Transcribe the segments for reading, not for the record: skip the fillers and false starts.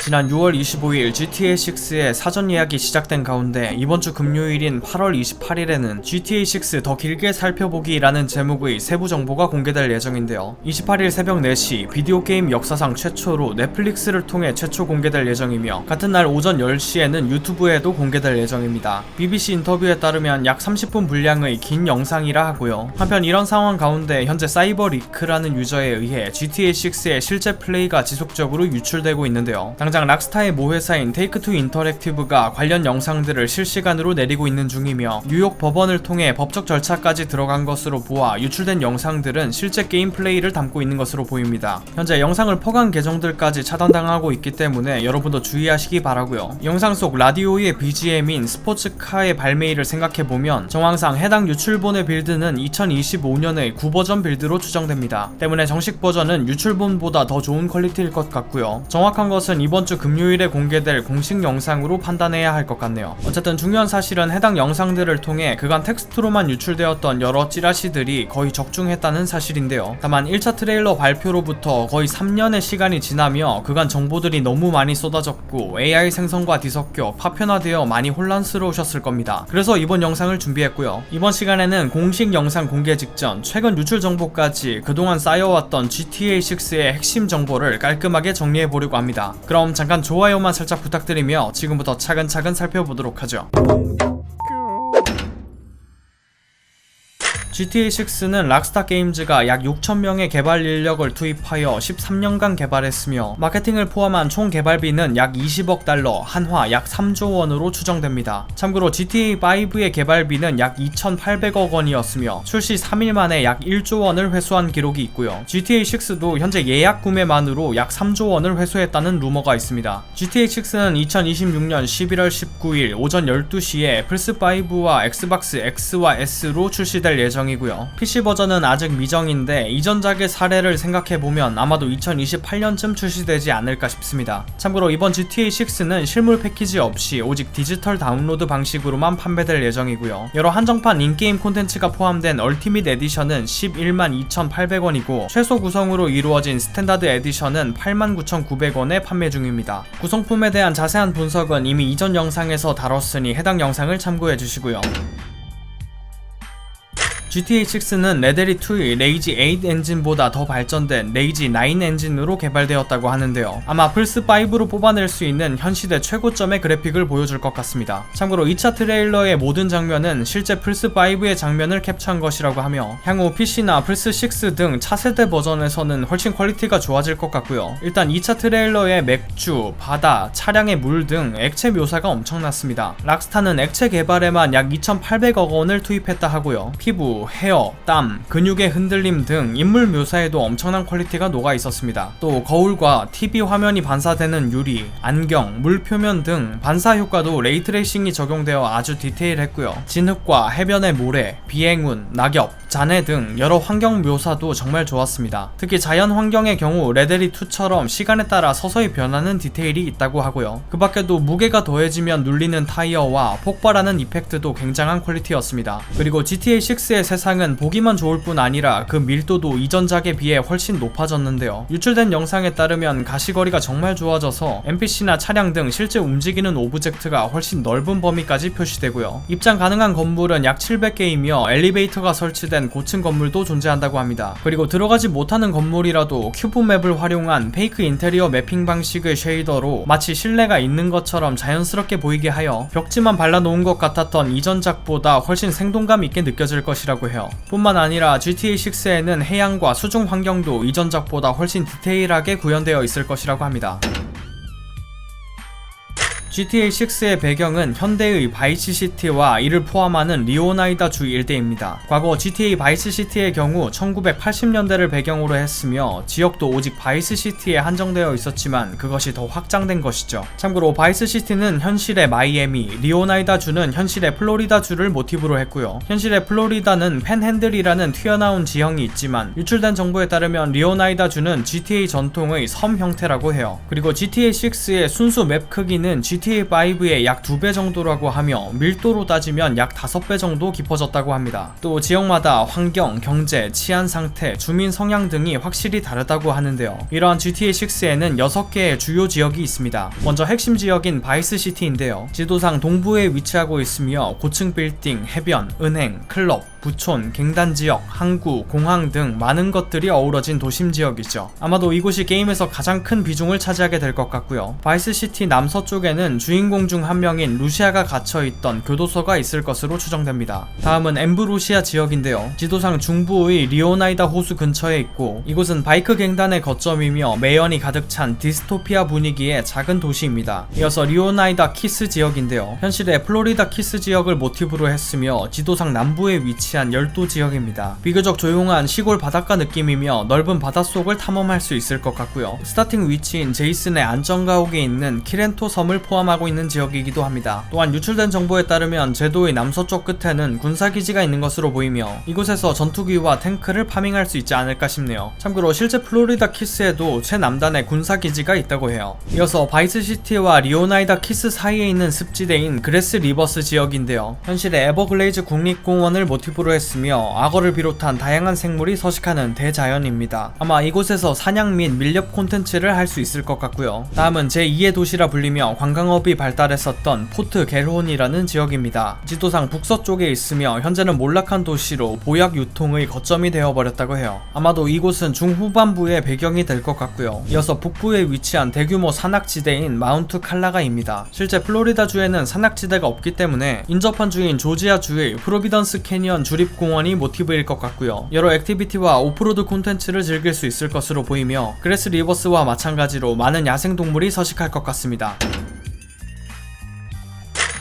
지난 6월 25일 GTA6의 사전 예약이 시작된 가운데 이번주 금요일인 8월 28일에는 GTA6 더 길게 살펴보기라는 제목의 세부 정보가 공개될 예정인데요. 28일 새벽 4시 비디오 게임 역사상 최초로 넷플릭스를 통해 최초 공개될 예정이며 같은 날 오전 10시에는 유튜브에도 공개될 예정입니다. BBC 인터뷰에 따르면 약 30분 분량의 긴 영상이라 하고요. 한편 이런 상황 가운데 현재 사이버리크라는 유저에 의해 GTA6의 실제 플레이가 지속적으로 유출되고 있는데요. 당장 락스타의 모회사인 테이크투 인터랙티브가 관련 영상들을 실시간으로 내리고 있는 중이며 뉴욕 법원을 통해 법적 절차까지 들어간 것으로 보아 유출된 영상들은 실제 게임 플레이를 담고 있는 것으로 보입니다. 현재 영상을 포괄 계정들까지 차단당하고 있기 때문에 여러분도 주의하시기 바라고요. 영상 속 라디오의 BGM인 스포츠카의 발매일을 생각해보면 정황상 해당 유출본의 빌드는 2025년의 9버전 빌드로 추정됩니다. 때문에 정식 버전은 유출본보다 더 좋은 퀄리티일 것 같고요. 정확한 것은 이번 주 금요일에 공개될 공식 영상으로 판단해야 할 것 같네요. 어쨌든 중요한 사실은 해당 영상들을 통해 그간 텍스트로만 유출되었던 여러 찌라시들이 거의 적중했다는 사실인데요. 다만 1차 트레일러 발표로부터 거의 3년의 시간이 지나며 그간 정보들이 너무 많이 쏟아졌고 AI 생성과 뒤섞여 파편화되어 많이 혼란스러우셨을 겁니다. 그래서 이번 영상을 준비했고요. 이번 시간에는 공식 영상 공개 직전 최근 유출 정보까지 그동안 쌓여왔던 GTA6의 핵심 정보를 깔끔하게 정리해보려고 합니다. 그럼 잠깐 좋아요만 살짝 부탁드리며 지금부터 차근차근 살펴보도록 하죠. GTA6는 락스타 게임즈가 약 6,000명의 개발 인력을 투입하여 13년간 개발했으며 마케팅을 포함한 총 개발비는 약 20억 달러, 한화 약 3조 원으로 추정됩니다. 참고로 GTA5의 개발비는 약 2,800억 원이었으며 출시 3일 만에 약 1조 원을 회수한 기록이 있고요. GTA6도 현재 예약 구매만으로 약 3조 원을 회수했다는 루머가 있습니다. GTA6는 2026년 11월 19일 오전 12시에 플스5와 엑스박스 X와 S로 출시될 예정입니다. 이고요. PC 버전은 아직 미정인데 이전작의 사례를 생각해보면 아마도 2028년쯤 출시되지 않을까 싶습니다. 참고로 이번 GTA6는 실물 패키지 없이 오직 디지털 다운로드 방식으로만 판매될 예정이고요. 여러 한정판 인게임 콘텐츠가 포함된 얼티밋 에디션은 11만 2,800원이고 최소 구성으로 이루어진 스탠다드 에디션은 89,900원에 판매 중입니다. 구성품에 대한 자세한 분석은 이미 이전 영상에서 다뤘으니 해당 영상을 참고해주시고요. GTA6는 레데리2의 레이지 8 엔진보다 더 발전된 레이지 9 엔진으로 개발되었다고 하는데요. 아마 플스5로 뽑아낼 수 있는 현시대 최고점의 그래픽을 보여줄 것 같습니다. 참고로 2차 트레일러의 모든 장면은 실제 플스5의 장면을 캡처한 것이라고 하며 향후 PC나 플스6 등 차세대 버전에서는 훨씬 퀄리티가 좋아질 것 같고요. 일단 2차 트레일러의 맥주, 바다, 차량의 물 등 액체 묘사가 엄청났습니다. 락스타는 액체 개발에만 약 2,800억 원을 투입했다 하고요. 피부, 헤어, 땀, 근육의 흔들림 등 인물 묘사에도 엄청난 퀄리티가 녹아 있었습니다. 또 거울과 TV 화면이 반사되는 유리, 안경, 물 표면 등 반사 효과도 레이트레이싱이 적용되어 아주 디테일했고요. 진흙과 해변의 모래, 비행운, 낙엽, 잔해 등 여러 환경 묘사도 정말 좋았습니다. 특히 자연 환경의 경우 레데리2처럼 시간에 따라 서서히 변하는 디테일이 있다고 하고요. 그 밖에도 무게가 더해지면 눌리는 타이어와 폭발하는 이펙트도 굉장한 퀄리티였습니다. 그리고 GTA6의 세상은 보기만 좋을 뿐 아니라 그 밀도도 이전작에 비해 훨씬 높아졌는데요. 유출된 영상에 따르면 가시거리가 정말 좋아져서 NPC나 차량 등 실제 움직이는 오브젝트가 훨씬 넓은 범위까지 표시되고요. 입장 가능한 건물은 약 700개이며 엘리베이터가 설치된 고층 건물도 존재한다고 합니다. 그리고 들어가지 못하는 건물이라도 큐브 맵을 활용한 페이크 인테리어 매핑 방식의 쉐이더로 마치 실내가 있는 것처럼 자연스럽게 보이게 하여 벽지만 발라놓은 것 같았던 이전작보다 훨씬 생동감 있게 느껴질 것이라고 해요. 뿐만 아니라 GTA6에는 해양과 수중 환경도 이전작보다 훨씬 디테일하게 구현되어 있을 것이라고 합니다. GTA6의 배경은 현대의 바이스시티와 이를 포함하는 리오나이다 주 일대입니다. 과거 GTA 바이스시티의 경우 1980년대를 배경으로 했으며 지역도 오직 바이스시티에 한정되어 있었지만 그것이 더 확장된 것이죠. 참고로 바이스시티는 현실의 마이애미, 리오나이다 주는 현실의 플로리다 주를 모티브로 했고요. 현실의 플로리다는 팬핸들이라는 튀어나온 지형이 있지만 유출된 정보에 따르면 리오나이다 주는 GTA 전통의 섬 형태라고 해요. 그리고 GTA6의 순수 맵 크기는 GTA GTA5의 약 2배 정도라고 하며 밀도로 따지면 약 5배 정도 깊어졌다고 합니다. 또 지역마다 환경, 경제, 치안 상태, 주민 성향 등이 확실히 다르다고 하는데요. 이러한 GTA6에는 6개의 주요 지역이 있습니다. 먼저 핵심 지역인 바이스시티인데요. 지도상 동부에 위치하고 있으며 고층 빌딩, 해변, 은행, 클럽, 부촌, 갱단지역, 항구, 공항 등 많은 것들이 어우러진 도심 지역이죠. 아마도 이곳이 게임에서 가장 큰 비중을 차지하게 될 것 같고요. 바이스시티 남서쪽에는 주인공 중 한 명인 루시아가 갇혀있던 교도소가 있을 것으로 추정됩니다. 다음은 엠브루시아 지역인데요. 지도상 중부의 리오나이다 호수 근처에 있고 이곳은 바이크 갱단의 거점이며 매연이 가득 찬 디스토피아 분위기의 작은 도시입니다. 이어서 리오나이다 키스 지역인데요. 현실의 플로리다 키스 지역을 모티브로 했으며 지도상 남부에 위치한 열도 지역입니다. 비교적 조용한 시골 바닷가 느낌이며 넓은 바닷속을 탐험할 수 있을 것 같고요. 스타팅 위치인 제이슨의 안전가옥에 있는 키렌토 섬을 포함하고 있는 지역이기도 합니다. 또한 유출된 정보에 따르면 제도의 남서쪽 끝에는 군사기지가 있는 것으로 보이며 이곳에서 전투기와 탱크를 파밍할 수 있지 않을까 싶네요. 참고로 실제 플로리다 키스에도 최남단에 군사기지가 있다고 해요. 이어서 바이스시티와 리오나이다 키스 사이에 있는 습지대인 그레스 리버스 지역인데요. 현실의 에버글레이즈 국립공원을 모티브로 했으며 악어를 비롯한 다양한 생물이 서식하는 대자연입니다. 아마 이곳에서 사냥 및 밀렵 콘텐츠를 할 수 있을 것 같고요. 다음은 제2의 도시라 불리며 관광업이 발달했었던 포트 겔혼이라는 지역입니다. 지도상 북서쪽에 있으며 현재는 몰락한 도시로 보약 유통의 거점이 되어버렸다고 해요. 아마도 이곳은 중후반부의 배경이 될 것 같고요. 이어서 북부에 위치한 대규모 산악지대인 마운트 칼라가입니다. 실제 플로리다주에는 산악지대가 없기 때문에 인접한 주인 조지아주의 프로비던스 캐니언 주립공원이 모티브일 것 같고요. 여러 액티비티와 오프로드 콘텐츠를 즐길 수 있을 것으로 보이며 그레스 리버스와 마찬가지로 많은 야생동물이 서식할 것 같습니다.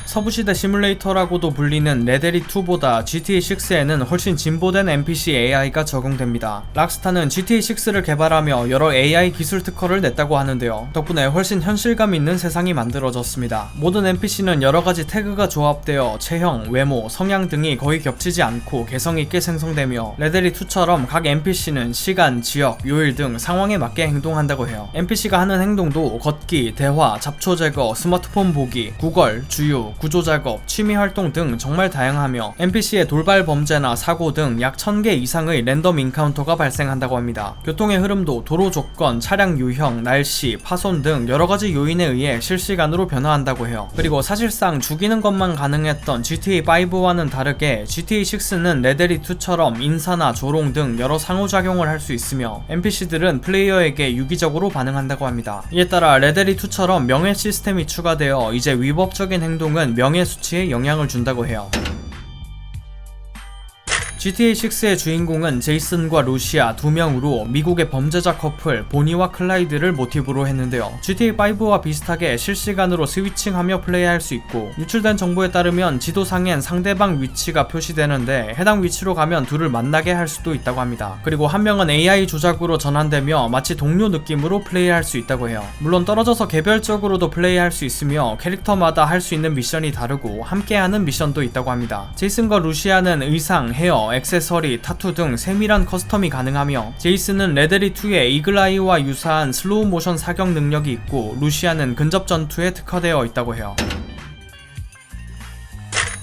서부시대 시뮬레이터라고도 불리는 레데리2보다 GTA6에는 훨씬 진보된 NPC AI가 적용됩니다. 락스타는 GTA6를 개발하며 여러 AI 기술 특허를 냈다고 하는데요. 덕분에 훨씬 현실감 있는 세상이 만들어졌습니다. 모든 NPC는 여러가지 태그가 조합되어 체형, 외모, 성향 등이 거의 겹치지 않고 개성있게 생성되며 레데리2처럼 각 NPC는 시간, 지역, 요일 등 상황에 맞게 행동한다고 해요. NPC가 하는 행동도 걷기, 대화, 잡초 제거, 스마트폰 보기, 구걸, 주유, 구조작업, 취미활동 등 정말 다양하며 NPC의 돌발 범죄나 사고 등 약 1000개 이상의 랜덤 인카운터가 발생한다고 합니다. 교통의 흐름도 도로 조건, 차량 유형, 날씨, 파손 등 여러가지 요인에 의해 실시간으로 변화한다고 해요. 그리고 사실상 죽이는 것만 가능했던 GTA5와는 다르게 GTA6는 레데리2처럼 인사나 조롱 등 여러 상호작용을 할 수 있으며 NPC들은 플레이어에게 유기적으로 반응한다고 합니다. 이에 따라 레데리2처럼 명예 시스템이 추가되어 이제 위법적인 행동은 명예 수치에 영향을 준다고 해요. GTA6의 주인공은 제이슨과 루시아 두 명으로 미국의 범죄자 커플 보니와 클라이드를 모티브로 했는데요. GTA5와 비슷하게 실시간으로 스위칭하며 플레이할 수 있고 유출된 정보에 따르면 지도상엔 상대방 위치가 표시되는데 해당 위치로 가면 둘을 만나게 할 수도 있다고 합니다. 그리고 한 명은 AI 조작으로 전환되며 마치 동료 느낌으로 플레이할 수 있다고 해요. 물론 떨어져서 개별적으로도 플레이할 수 있으며 캐릭터마다 할 수 있는 미션이 다르고 함께하는 미션도 있다고 합니다. 제이슨과 루시아는 의상, 헤어, 액세서리, 타투 등 세밀한 커스텀이 가능하며 제이슨은 레데리2의 이글아이와 유사한 슬로우 모션 사격 능력이 있고 루시아는 근접 전투에 특화되어 있다고 해요.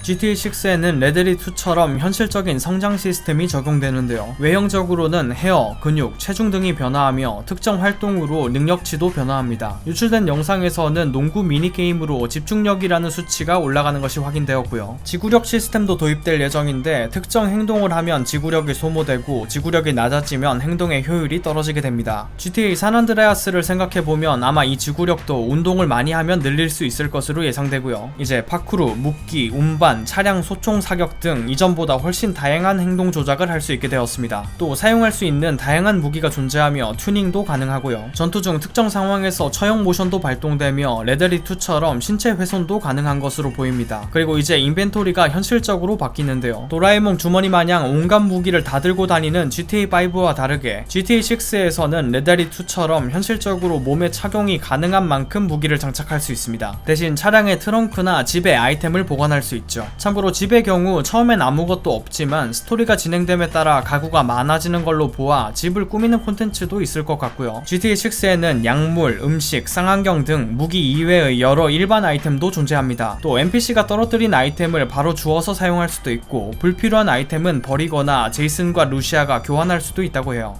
GTA6에는 레데리2처럼 현실적인 성장 시스템이 적용되는데요. 외형적으로는 헤어, 근육, 체중 등이 변화하며 특정 활동으로 능력치도 변화합니다. 유출된 영상에서는 농구 미니게임으로 집중력이라는 수치가 올라가는 것이 확인되었고요. 지구력 시스템도 도입될 예정인데 특정 행동을 하면 지구력이 소모되고 지구력이 낮아지면 행동의 효율이 떨어지게 됩니다. GTA 산안드레아스를 생각해보면 아마 이 지구력도 운동을 많이 하면 늘릴 수 있을 것으로 예상되고요. 이제 파쿠르, 묶기, 운반, 차량 소총 사격 등 이전보다 훨씬 다양한 행동 조작을 할 수 있게 되었습니다. 또 사용할 수 있는 다양한 무기가 존재하며 튜닝도 가능하고요. 전투 중 특정 상황에서 처형 모션도 발동되며 레데리2처럼 신체 훼손도 가능한 것으로 보입니다. 그리고 이제 인벤토리가 현실적으로 바뀌는데요. 도라에몽 주머니 마냥 온갖 무기를 다 들고 다니는 GTA5와 다르게 GTA6에서는 레데리2처럼 현실적으로 몸에 착용이 가능한 만큼 무기를 장착할 수 있습니다. 대신 차량의 트렁크나 집에 아이템을 보관할 수 있죠. 있죠. 참고로 집의 경우 처음엔 아무것도 없지만 스토리가 진행됨에 따라 가구가 많아지는 걸로 보아 집을 꾸미는 콘텐츠도 있을 것 같고요. GTA6에는 약물, 음식, 쌍안경 등 무기 이외의 여러 일반 아이템도 존재합니다. 또 NPC가 떨어뜨린 아이템을 바로 주워서 사용할 수도 있고, 불필요한 아이템은 버리거나 제이슨과 루시아가 교환할 수도 있다고 해요.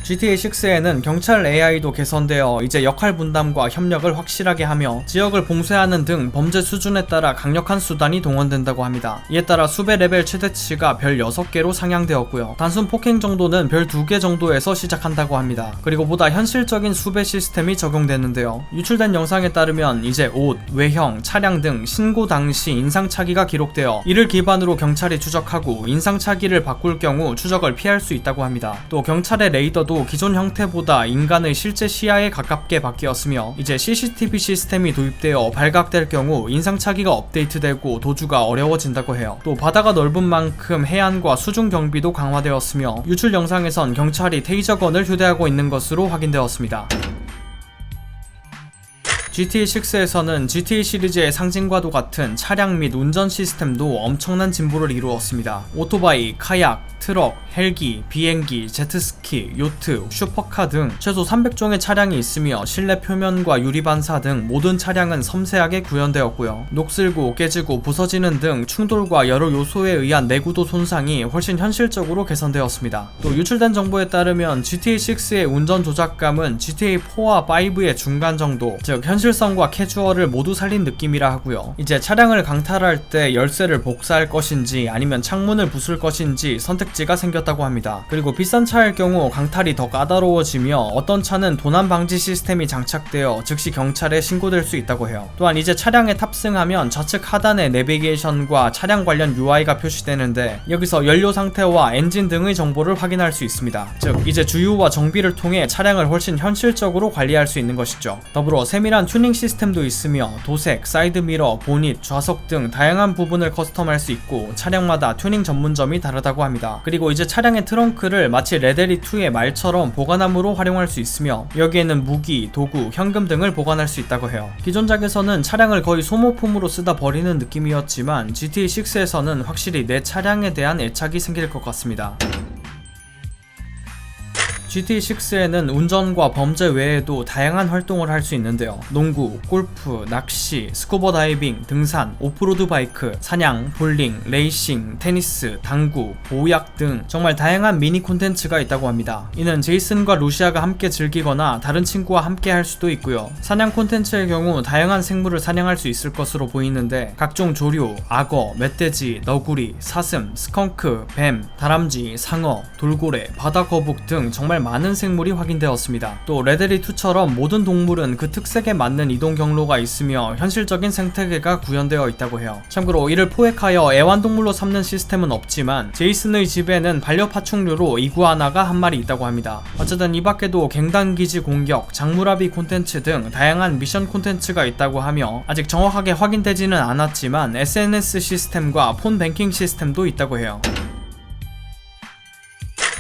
GTA6에는 경찰 AI도 개선되어 이제 역할 분담과 협력을 확실하게 하며 지역을 봉쇄하는 등 범죄 수준에 따라 강력한 수단이 동원된다고 합니다. 이에 따라 수배 레벨 최대치가 별 6개로 상향되었고요. 단순 폭행 정도는 별 2개 정도에서 시작한다고 합니다. 그리고 보다 현실적인 수배 시스템이 적용되는데요. 유출된 영상에 따르면 이제 옷, 외형, 차량 등 신고 당시 인상착의가 기록되어 이를 기반으로 경찰이 추적하고 인상착의를 바꿀 경우 추적을 피할 수 있다고 합니다. 또 경찰의 레이더도 기존 형태보다 인간의 실제 시야에 가깝게 바뀌었으며 이제 CCTV 시스템이 도입되어 발각될 경우 인상착의가 업데이트되고 도주가 어려워진다고 해요. 또 바다가 넓은 만큼 해안과 수중 경비도 강화되었으며 유출 영상에선 경찰이 테이저건을 휴대하고 있는 것으로 확인되었습니다. GTA6에서는 GTA 시리즈의 상징과도 같은 차량 및 운전 시스템도 엄청난 진보를 이루었습니다. 오토바이, 카약, 트럭, 헬기, 비행기, 제트스키, 요트, 슈퍼카 등 최소 300종의 차량이 있으며 실내 표면과 유리반사 등 모든 차량은 섬세하게 구현되었고요. 녹슬고 깨지고 부서지는 등 충돌과 여러 요소에 의한 내구도 손상이 훨씬 현실적으로 개선되었습니다. 또 유출된 정보에 따르면 GTA6의 운전 조작감은 GTA4와 5의 중간 정도, 즉 현실성과 캐주얼을 모두 살린 느낌이라 하고요. 이제 차량을 강탈할 때 열쇠를 복사할 것인지 아니면 창문을 부술 것인지 선택지가 생겼다고 합니다. 그리고 비싼 차일 경우 강탈이 더 까다로워지며 어떤 차는 도난 방지 시스템이 장착되어 즉시 경찰에 신고될 수 있다고 해요. 또한 이제 차량에 탑승하면 좌측 하단에 내비게이션과 차량 관련 UI가 표시되는데 여기서 연료 상태와 엔진 등의 정보를 확인할 수 있습니다. 즉 이제 주유와 정비를 통해 차량을 훨씬 현실적으로 관리할 수 있는 것이죠. 더불어 세밀한 튜닝 시스템도 있으며 도색, 사이드미러, 보닛, 좌석 등 다양한 부분을 커스텀할 수 있고 차량마다 튜닝 전문점이 다르다고 합니다. 그리고 이제 차량의 트렁크를 마치 레데리2의 말처럼 보관함으로 활용할 수 있으며 여기에는 무기, 도구, 현금 등을 보관할 수 있다고 해요. 기존작에서는 차량을 거의 소모품으로 쓰다 버리는 느낌이었지만 GTA6에서는 확실히 내 차량에 대한 애착이 생길 것 같습니다. GTA6에는 운전과 범죄 외에도 다양한 활동을 할 수 있는데요. 농구, 골프, 낚시, 스쿠버 다이빙, 등산, 오프로드 바이크, 사냥, 볼링, 레이싱, 테니스, 당구, 보약 등 정말 다양한 미니 콘텐츠가 있다고 합니다. 이는 제이슨과 루시아가 함께 즐기거나 다른 친구와 함께 할 수도 있고요. 사냥 콘텐츠의 경우 다양한 생물을 사냥할 수 있을 것으로 보이는데 각종 조류, 악어, 멧돼지, 너구리, 사슴, 스컹크, 뱀, 다람쥐, 상어, 돌고래, 바다거북 등 정말 많은 생물이 확인되었습니다. 또 레데리2처럼 모든 동물은 그 특색에 맞는 이동 경로가 있으며 현실적인 생태계가 구현되어 있다고 해요. 참고로 이를 포획하여 애완동물로 삼는 시스템은 없지만 제이슨의 집에는 반려파충류로 이구아나가 한 마리 있다고 합니다. 어쨌든 이 밖에도 갱단기지 공격, 장무라비 콘텐츠 등 다양한 미션 콘텐츠가 있다고 하며 아직 정확하게 확인되지는 않았지만 SNS 시스템과 폰 뱅킹 시스템도 있다고 해요.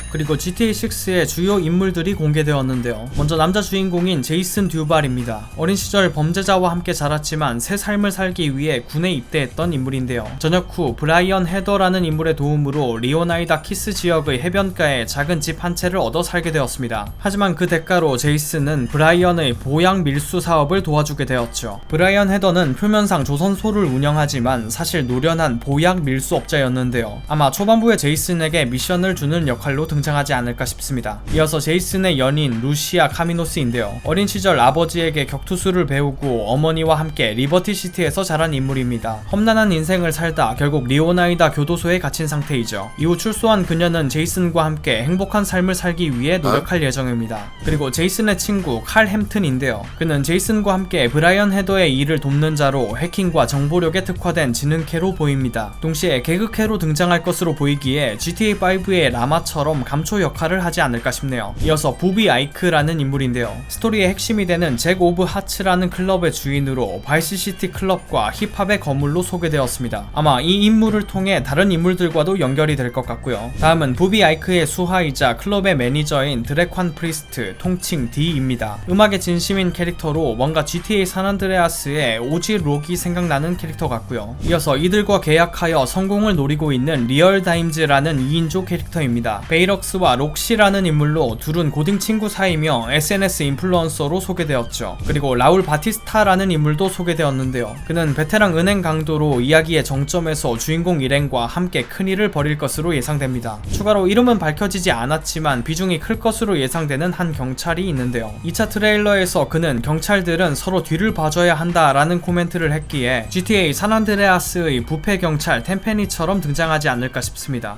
그리고 GTA6의 주요 인물들이 공개되었는데요. 먼저 남자 주인공인 제이슨 듀발입니다. 어린 시절 범죄자와 함께 자랐지만 새 삶을 살기 위해 군에 입대했던 인물인데요. 전역 후 브라이언 헤더라는 인물의 도움으로 리오나이다 키스 지역의 해변가에 작은 집 한 채를 얻어 살게 되었습니다. 하지만 그 대가로 제이슨은 브라이언의 보약 밀수 사업을 도와주게 되었죠. 브라이언 헤더는 표면상 조선소를 운영하지만 사실 노련한 보약 밀수업자였는데요. 아마 초반부에 제이슨에게 미션을 주는 역할로 등장하지 않을까 싶습니다. 이어서 제이슨의 연인 루시아 카미노스인데요. 어린 시절 아버지에게 격투술을 배우고 어머니와 함께 리버티시티에서 자란 인물입니다. 험난한 인생을 살다 결국 리오나이다 교도소에 갇힌 상태이죠. 이후 출소한 그녀는 제이슨과 함께 행복한 삶을 살기 위해 노력할 예정입니다. 그리고 제이슨의 친구 칼 햄튼인데요. 그는 제이슨과 함께 브라이언 헤더의 일을 돕는 자로 해킹과 정보력에 특화된 지능캐로 보입니다. 동시에 개그캐로 등장할 것으로 보이기에 GTA5의 라마처럼 감초 역할을 하지 않을까 싶네요. 이어서 부비 아이크라는 인물인데요. 스토리의 핵심이 되는 잭 오브 하츠라는 클럽의 주인으로 바이스시티 클럽과 힙합의 거물로 소개되었습니다. 아마 이 인물을 통해 다른 인물들과도 연결이 될 것 같고요. 다음은 부비 아이크의 수하이자 클럽의 매니저인 드래관 프리스트 통칭 D입니다. 음악의 진심인 캐릭터로 뭔가 GTA 산안드레아스의 오지 록이 생각나는 캐릭터 같고요. 이어서 이들과 계약하여 성공을 노리고 있는 리얼 다임즈라는 2인조 캐릭터입니다. 베이럭스와 록시라는 인물로 둘은 고딩 친구 사이며 SNS 인플루언서로 소개되었죠. 그리고 라울 바티스타라는 인물도 소개되었는데요. 그는 베테랑 은행 강도로 이야기의 정점에서 주인공 일행과 함께 큰일을 벌일 것으로 예상됩니다. 추가로 이름은 밝혀지지 않았지만 비중이 클 것으로 예상되는 한 경찰이 있는데요. 2차 트레일러에서 그는 경찰들은 서로 뒤를 봐줘야 한다라는 코멘트를 했기에 GTA 산안드레아스의 부패 경찰 템페니처럼 등장하지 않을까 싶습니다.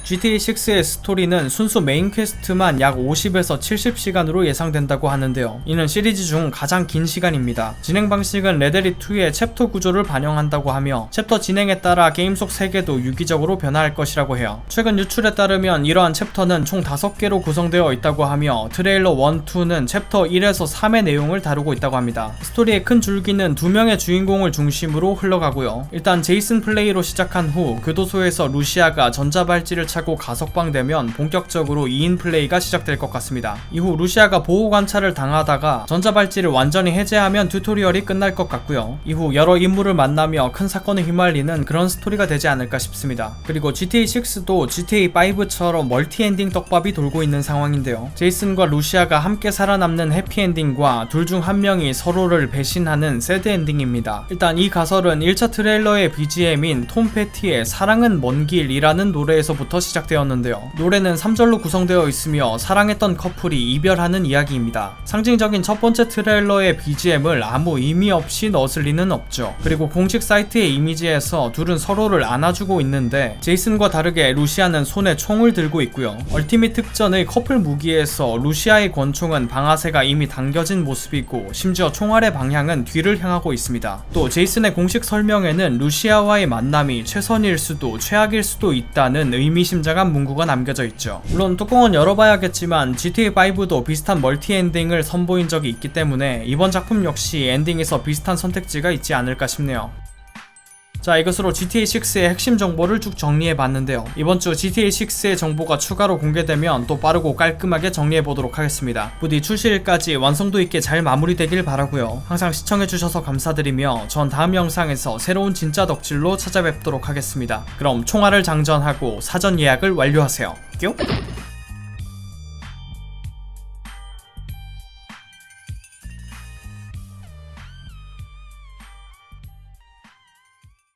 GTA6의 스토리는 순수 메인 퀘스트만 약 50에서 70시간으로 예상된다고 하는데요. 이는 시리즈 중 가장 긴 시간입니다. 진행 방식은 레데리2의 챕터 구조를 반영한다고 하며 챕터 진행에 따라 게임 속 세계도 유기적으로 변화할 것이라고 해요. 최근 유출에 따르면 이러한 챕터는 총 5개로 구성되어 있다고 하며 트레일러 1, 2는 챕터 1에서 3의 내용을 다루고 있다고 합니다. 스토리의 큰 줄기는 2명의 주인공을 중심으로 흘러가고요. 일단 제이슨 플레이로 시작한 후 교도소에서 루시아가 전자발찌를 차고 가석방되면 본격적으로 2인 플레이가 시작될 것 같습니다. 이후 루시아가 보호 관찰을 당하다가 전자발찌를 완전히 해제하면 튜토리얼이 끝날 것 같고요. 이후 여러 인물을 만나며 큰 사건에 휘말리는 그런 스토리가 되지 않을까 싶습니다. 그리고 GTA6도 GTA5처럼 멀티엔딩 떡밥이 돌고 있는 상황인데요. 제이슨과 루시아가 함께 살아남는 해피엔딩과 둘 중 한 명이 서로를 배신하는 새드엔딩입니다. 일단 이 가설은 1차 트레일러의 BGM인 톰 패티의 사랑은 먼 길이라는 노래에서부터 시작되었는데요. 노래는 3절로 구성되어 있으며 사랑했던 커플이 이별하는 이야기입니다. 상징적인 첫 번째 트레일러의 BGM을 아무 의미 없이 넣었을 리는 없죠. 그리고 공식 사이트의 이미지에서 둘은 서로를 안아주고 있는데 제이슨과 다르게 루시아는 손에 총을 들고 있고요. 얼티밋 특전의 커플 무기에서 루시아의 권총은 방아쇠가 이미 당겨진 모습이고 심지어 총알의 방향은 뒤를 향하고 있습니다. 또 제이슨의 공식 설명에는 루시아와의 만남이 최선일 수도 최악일 수도 있다는 의미심장한 문구가 남겨져 있죠. 물론 뚜껑은 열어봐야겠지만 GTA5도 비슷한 멀티 엔딩을 선보인 적이 있기 때문에 이번 작품 역시 엔딩에서 비슷한 선택지가 있지 않을까 싶네요. 자, 이것으로 GTA6의 핵심 정보를 쭉 정리해봤는데요. 이번주 GTA6의 정보가 추가로 공개되면 또 빠르고 깔끔하게 정리해보도록 하겠습니다. 부디 출시일까지 완성도 있게 잘 마무리되길 바라고요. 항상 시청해주셔서 감사드리며 전 다음 영상에서 새로운 진짜 덕질로 찾아뵙도록 하겠습니다. 그럼 총알을 장전하고 사전 예약을 완료하세요. 뀨?